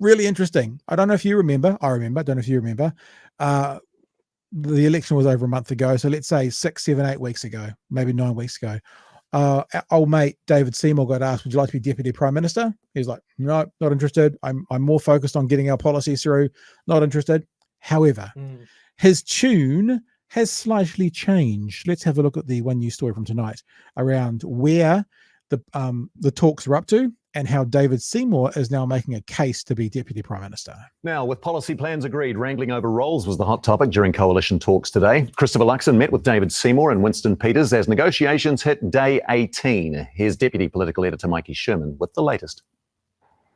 really interesting. I don't know if you remember. I remember. I don't know if you remember. The election was over a month ago. So let's say 6, 7, 8 weeks ago, maybe 9 weeks ago. Our old mate David Seymour got asked, would you like to be Deputy Prime Minister? He's like, no, not interested. I'm more focused on getting our policies through. Not interested. However, his tune has slightly changed. Let's have a look at the one news story from tonight around where the talks are up to and how David Seymour is now making a case to be Deputy Prime Minister. Now, with policy plans agreed, wrangling over roles was the hot topic during coalition talks today. Christopher Luxon met with David Seymour and Winston Peters as negotiations hit day 18. Here's Deputy Political Editor Mikey Sherman with the latest.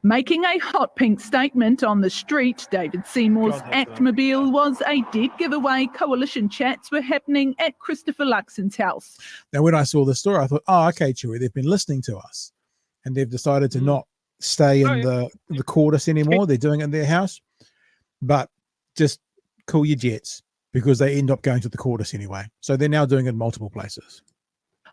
Making a hot pink statement on the street, David Seymour's Actmobile was a dead giveaway. Coalition chats were happening at Christopher Luxon's house. Now, when I saw the story, I thought, oh, okay, Chewy, they've been listening to us and they've decided to not stay in the caucus anymore. They're doing it in their house. But just cool your jets because they end up going to the caucus anyway. So they're now doing it in multiple places.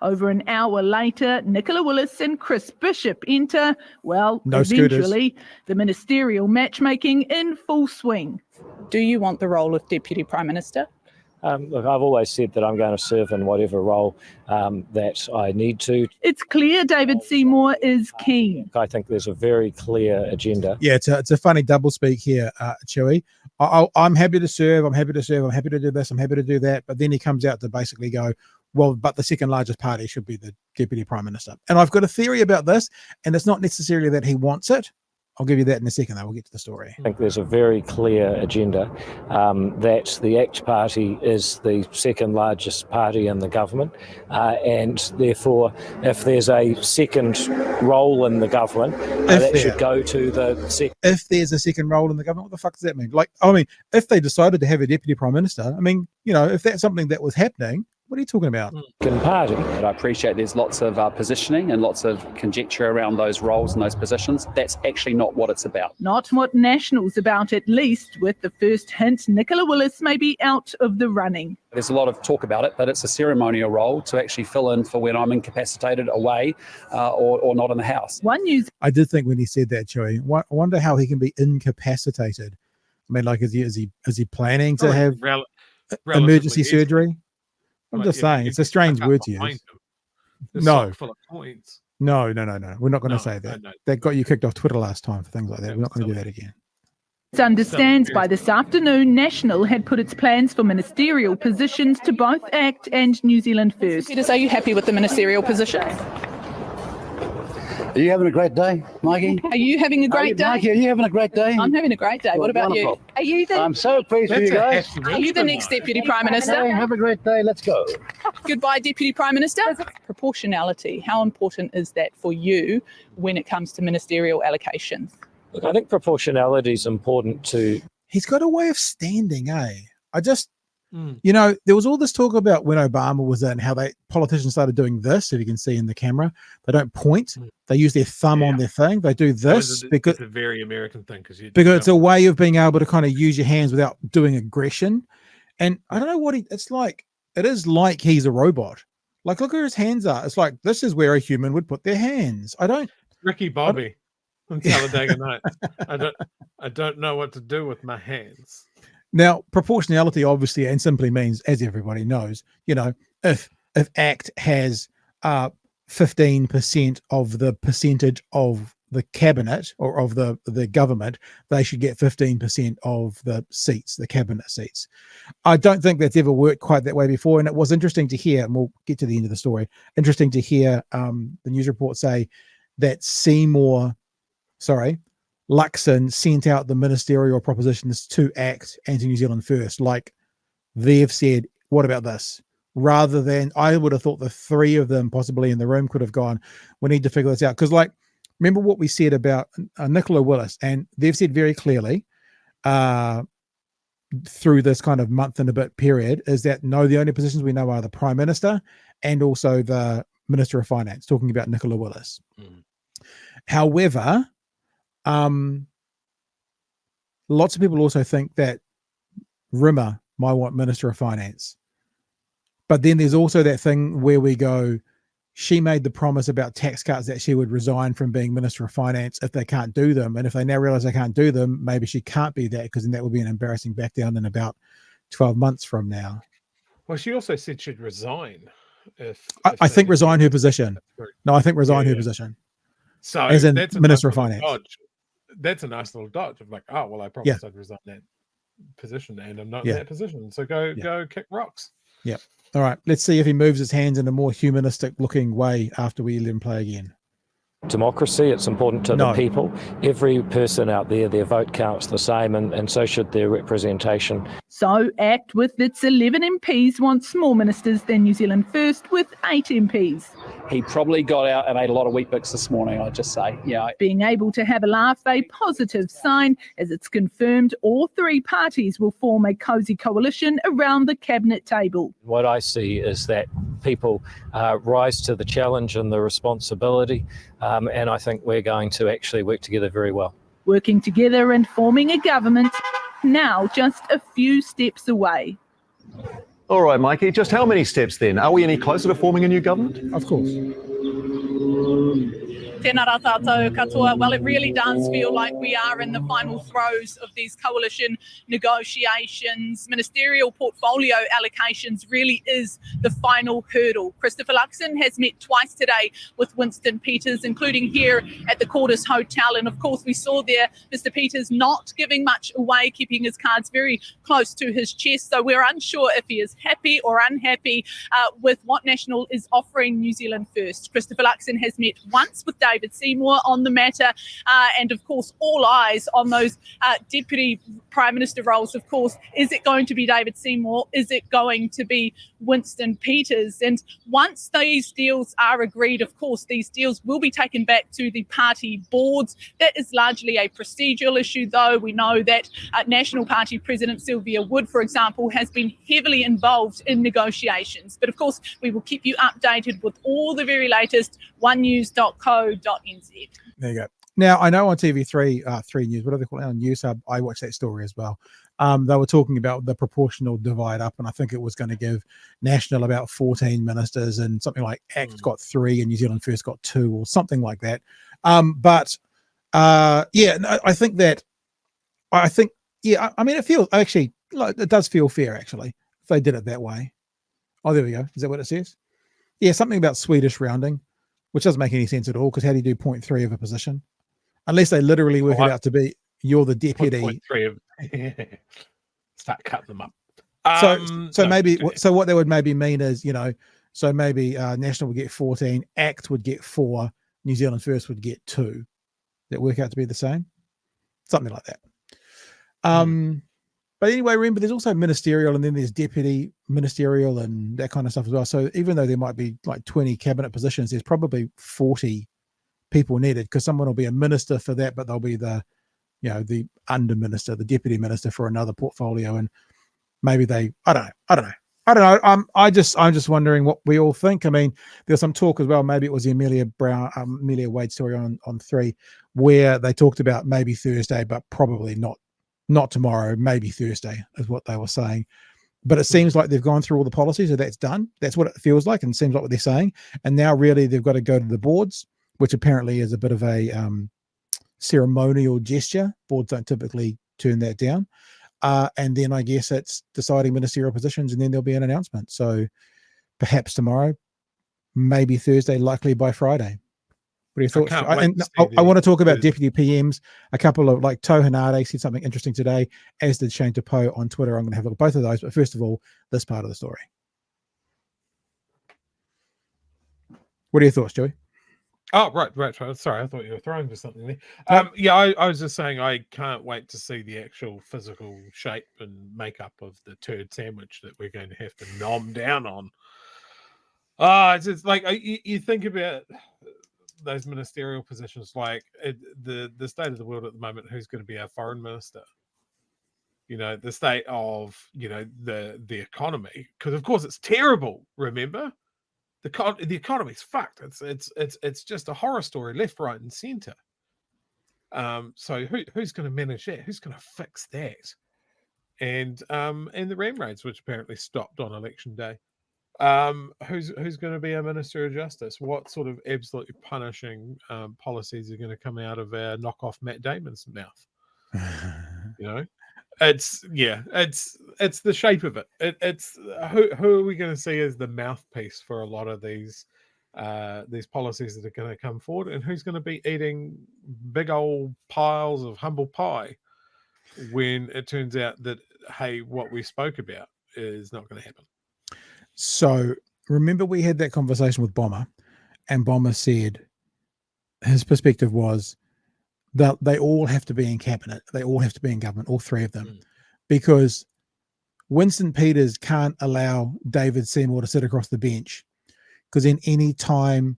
Over an hour later, Nicola Willis and Chris Bishop enter, No eventually, the ministerial matchmaking in full swing. Do you want the role of Deputy Prime Minister? Look, I've always said that I'm going to serve in whatever role that I need to. It's clear David Seymour is keen. I think there's a very clear agenda. Yeah, it's a funny doublespeak here, Chewy. I'm happy to serve, I'm happy to serve, I'm happy to do this, I'm happy to do that. But then he comes out to basically go, well, but the second largest party should be the Deputy Prime Minister. And I've got a theory about this, and it's not necessarily that he wants it. I'll give you that in a second, though. We'll get to the story. I think there's a very clear agenda that the ACT Party is the second largest party in the government. And therefore, if there's a second role in the government, that should go to the second. If there's a second role in the government, what the fuck does that mean? Like, I mean, if they decided to have a Deputy Prime Minister, I mean, you know, if that's something that was happening, what are you talking about? Party. But I appreciate there's lots of positioning and lots of conjecture around those roles and those positions. That's actually not what it's about. Not what National's about, at least, with the first hint Nicola Willis may be out of the running. There's a lot of talk about it, but it's a ceremonial role to actually fill in for when I'm incapacitated, away, or not in the house. One news. I did think when he said that, Joey, I wonder how he can be incapacitated. I mean, like, is he planning to have emergency surgery? I'm just saying, it's a strange word to use. No. Full of points. No. We're not going to say that. No. That got you kicked off Twitter last time for things like that. We're not going to do that again. It understands by this afternoon, National had put its plans for ministerial positions to both ACT and New Zealand First. Peters, are you happy with the ministerial position? Are you having a great day, Mikey? Are you having a great day? Mikey, are you having a great day? I'm having a great day. What about wonderful. you? Are you the... I'm so pleased for you guys. Are you the next Deputy Prime Minister? Hey, have a great day. Let's go. Goodbye, Deputy Prime Minister. Proportionality, how important is that for you when it comes to ministerial allocations? Look, I think proportionality is important to... He's got a way of standing, eh? You know, there was all this talk about when Obama was in, how politicians started doing this, if you can see in the camera. They don't point. They use their thumb on their thing. They do this because it's a very American thing. Because it's a way of being able to kind of use your hands without doing aggression. And I don't know what it's like. It is like he's a robot. Like, look where his hands are. It's like, this is where a human would put their hands. Ricky Bobby from Talladega Nights. I don't know what to do with my hands. Now, proportionality obviously and simply means, as everybody knows, you know, if ACT has 15% of the percentage of the cabinet or of the government, they should get 15% of the seats, the cabinet seats. I don't think that's ever worked quite that way before. And it was interesting to hear, and we'll get to the end of the story, interesting to hear the news report say that Luxon sent out the ministerial propositions to ACT and to New Zealand First. Like, they've said, what about this? Rather than, I would have thought the three of them possibly in the room could have gone, we need to figure this out. Because, like, remember what we said about Nicola Willis, and they've said very clearly through this kind of month and a bit period is that, no, the only positions we know are the Prime Minister and also the Minister of Finance, talking about Nicola Willis. However, lots of people also think that Rimmer might want Minister of Finance. But then there's also that thing where we go, she made the promise about tax cuts that she would resign from being Minister of Finance if they can't do them. And if they now realize they can't do them, maybe she can't be that, because then that would be an embarrassing back down in about 12 months from now. Well, she also said she'd resign if I they think didn't resign get her the position. tax through. No, I think resign her Yeah. position So as in that's a Minister nice of little Finance. dodge. That's a nice little dodge of like, oh well, I promised I'd resign that position, and I'm not in that position. So go kick rocks. Yeah. All right. Let's see if he moves his hands in a more humanistic looking way after we let him play again. Democracy, it's important to the people. Every person out there, their vote counts the same, and so should their representation. So ACT with its 11 MPs wants more ministers than New Zealand First with 8 MPs. He probably got out and ate a lot of Weet-Bix this morning, I'd just say. Yeah. Being able to have a laugh, a positive sign, as it's confirmed all three parties will form a cosy coalition around the cabinet table. What I see is that people rise to the challenge and the responsibility, and I think we're going to actually work together very well. Working together and forming a government, now just a few steps away. All right, Mikey, just how many steps then? Are we any closer to forming a new government? Of course. Tēnā rā tātou katoa. Well, it really does feel like we are in the final throes of these coalition negotiations. Ministerial portfolio allocations really is the final hurdle. Christopher Luxon has met twice today with Winston Peters, including here at the Quarters Hotel. And of course, we saw there Mr. Peters not giving much away, keeping his cards very close to his chest. So we're unsure if he is happy or unhappy with what National is offering New Zealand First. Christopher Luxon has met once with David Seymour on the matter, and of course all eyes on those Deputy Prime Minister roles. Of course, is it going to be David Seymour? Is it going to be Winston Peters? And once these deals are agreed, of course these deals will be taken back to the party boards. That is largely a procedural issue, though. We know that National Party President Sylvia Wood, for example, has been heavily involved in negotiations. But of course we will keep you updated with all the very latest onenews.co.nz. There you go. Now, I know on TV3, 3 News, whatever they call it on News Hub, I watched that story as well. They were talking about the proportional divide up, and I think it was going to give National about 14 ministers, and something like ACT got 3 and New Zealand First got 2 or something like that. I mean, it feels, actually, like, it does feel fair, actually, if they did it that way. Oh, there we go. Is that what it says? Yeah, something about Swedish rounding, which doesn't make any sense at all, because how do you do 0.3 of a position? Unless they literally work it out to be you're the deputy. 0.3 of start cutting them up. So what that would maybe mean is, so maybe National would get 14, ACT would get 4, New Zealand First would get 2. That work out to be the same? Something like that. But anyway, remember, there's also ministerial, and then there's deputy ministerial and that kind of stuff as well. So even though there might be like 20 cabinet positions, there's probably 40 people needed, because someone will be a minister for that, but they'll be the under minister, the deputy minister for another portfolio. And maybe I don't know. I'm just wondering what we all think. I mean, there's some talk as well. Maybe it was the Amelia Wade story on 3, where they talked about maybe Thursday, but probably not tomorrow, maybe Thursday is what they were saying. But it seems like they've gone through all the policies, so that's done. That's what it feels like, and seems like what they're saying. And now really they've got to go to the boards, which apparently is a bit of a ceremonial gesture. Boards don't typically turn that down. And then I guess it's deciding ministerial positions, and then there'll be an announcement. So perhaps tomorrow, maybe Thursday, likely by Friday. What are your thoughts? I want to talk about deputy PMs. A couple of, like, Toh Hanade said something interesting today, as did Shane Tapo on Twitter. I'm going to have a look at both of those. But first of all, this part of the story. What are your thoughts, Joey? Oh, right. Sorry, I thought you were throwing to something there. I was just saying I can't wait to see the actual physical shape and makeup of the turd sandwich that we're going to have to nom down on. It's just like you think about those ministerial positions, like the state of the world at the moment. Who's going to be our foreign minister? The state of the economy, because of course it's terrible. Remember. The economy's fucked. It's just a horror story, left, right, and centre. So who's going to manage that? Who's going to fix that? And the ram raids, which apparently stopped on election day. Who's going to be our Minister of Justice? What sort of absolutely punishing policies are going to come out of our knockoff Matt Damon's mouth? You know, it's the shape of it. It's who are we going to see as the mouthpiece for a lot of these policies that are going to come forward, and who's going to be eating big old piles of humble pie when it turns out that, hey, what we spoke about is not going to happen. So remember we had that conversation with Bomber, and Bomber said his perspective was that they all have to be in cabinet. They all have to be in government, all three of them, because Winston Peters can't allow David Seymour to sit across the bench, because in any time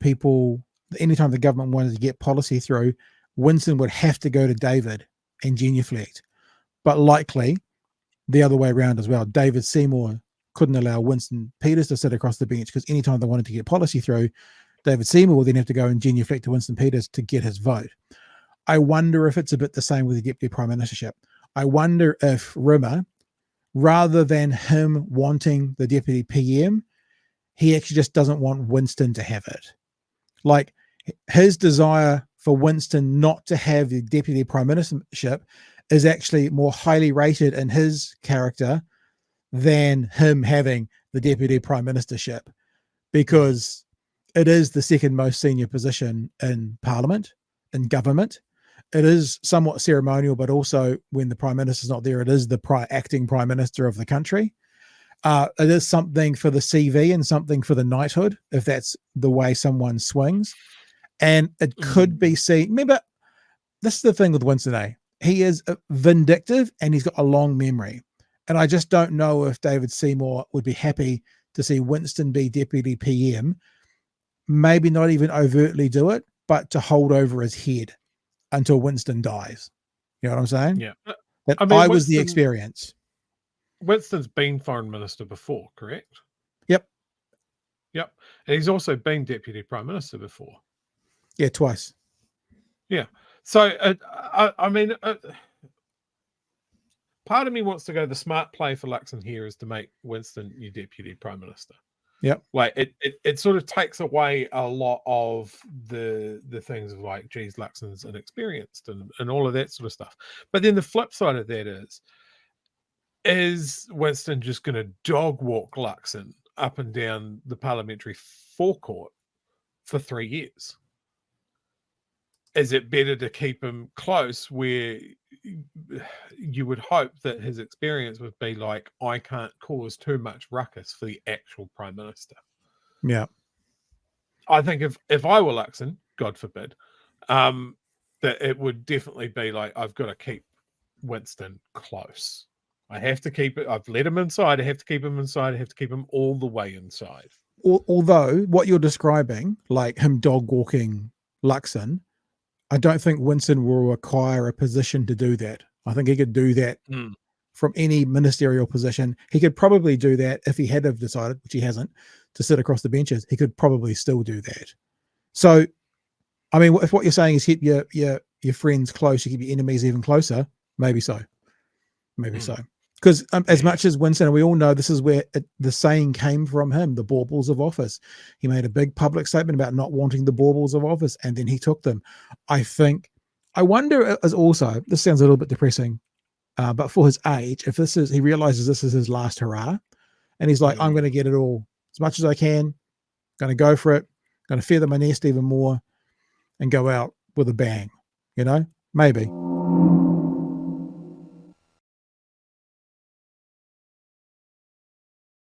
the government wanted to get policy through, Winston would have to go to David and genuflect. But likely the other way around as well. David Seymour couldn't allow Winston Peters to sit across the bench, because anytime they wanted to get policy through, David Seymour will then have to go and genuflect to Winston Peters to get his vote. I wonder if it's a bit the same with the Deputy Prime Ministership. I wonder if Rimmer, rather than him wanting the Deputy PM, he actually just doesn't want Winston to have it. Like, his desire for Winston not to have the Deputy Prime Ministership is actually more highly rated in his character than him having the Deputy Prime Ministership, because it is the second most senior position in Parliament, in government. It is somewhat ceremonial, but also when the Prime Minister's not there, it is the acting Prime Minister of the country. It is something for the CV and something for the knighthood, if that's the way someone swings. And it could be seen. Remember, this is the thing with Winston, eh? He is vindictive and he's got a long memory. And I just don't know if David Seymour would be happy to see Winston be Deputy PM, maybe not even overtly do it, but to hold over his head until Winston dies. You know what I'm saying? Yeah. That I mean, I was the experience. Winston's been foreign minister before, correct? Yep. And he's also been deputy prime minister before. Yeah, twice. Yeah. So, I mean, part of me wants to go, the smart play for Luxon here is to make Winston your deputy prime minister. Yep. Like it sort of takes away a lot of the things of like, geez, Luxon's inexperienced and all of that sort of stuff. But then the flip side of that is Winston just going to dog walk Luxon up and down the parliamentary forecourt for 3 years? Is it better to keep him close, where you would hope that his experience would be like, I can't cause too much ruckus for the actual prime minister? Yeah. I think if I were Luxon, God forbid, that it would definitely be like, I've got to keep Winston close. I have to keep it. I've let him inside. I have to keep him inside. I have to keep him all the way inside. Although what you're describing, like him dog walking Luxon, I don't think Winston will require a position to do that. I think he could do that from any ministerial position. He could probably do that if he had have decided, which he hasn't, to sit across the benches. He could probably still do that. So, I mean, if what you're saying is keep your friends close, you keep your enemies even closer, maybe so. Maybe so. Because as much as Winston, and we all know this is where the saying came from him, the baubles of office. He made a big public statement about not wanting the baubles of office, and then he took them. I wonder as also, this sounds a little bit depressing, but for his age, if he realizes this is his last hurrah, and he's like, I'm going to get it all as much as I can, going to go for it, going to feather my nest even more, and go out with a bang, maybe.